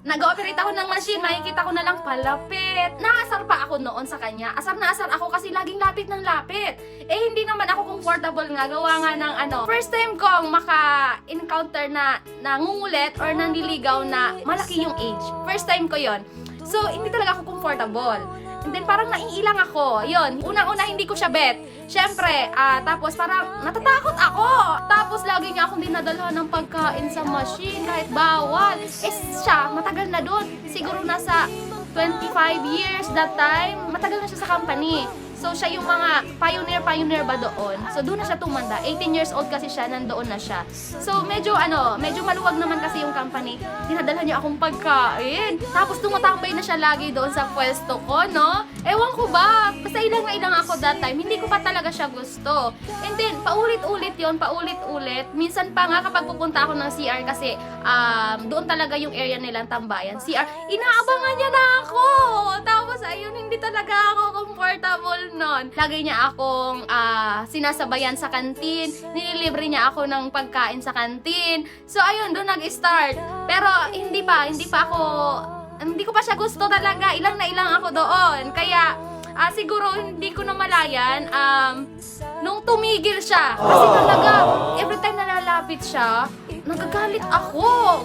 nag-ooperate ako ng machine, makikita ko na lang palapit. Naasar pa ako noon sa kanya. Asar na asar ako kasi laging lapit ng lapit. Eh, hindi naman ako comfortable nga. Gawa nga ng first time kong maka-encounter na nangungulit or nanliligaw na malaki yung age. First time ko yon. So, hindi talaga ako comfortable. And then, parang naiilang ako. Yun, unang-una hindi ko siya bet. Siyempre, tapos parang natatakot ako. Tapos, lagi niya akong dinadalhan ng pagkain sa machine kahit bawal. Eh, siya, matagal na doon. Siguro nasa 25 years that time. Matagal na siya sa company. So, siya yung mga pioneer ba doon. So, doon na siya tumanda. 18 years old kasi siya, nandoon na siya. So, medyo maluwag naman kasi yung company. Dinadala niya akong pagkain. Tapos, tumatambay na siya lagi doon sa pwesto ko, no? Ewan ko ba? Basta ilang na ilang ako that time. Hindi ko pa talaga siya gusto. And then, paulit-ulit yon, paulit-ulit. Minsan pa nga kapag pupunta ako ng CR kasi doon talaga yung area nilang tambayan. CR, inaabangan niya na ako! Tapos, ayun, hindi talaga ako comfortable nun. Lagi niya akong sinasabayan sa kantin. Nililibre niya ako ng pagkain sa kantin. So, ayun, doon nag-start. Pero, hindi ko pa siya gusto talaga. Ilang na ilang ako doon. Kaya, siguro, hindi ko na malayan. Nung tumigil siya. Kasi talaga, every time na lalapit siya, nagagalit ako.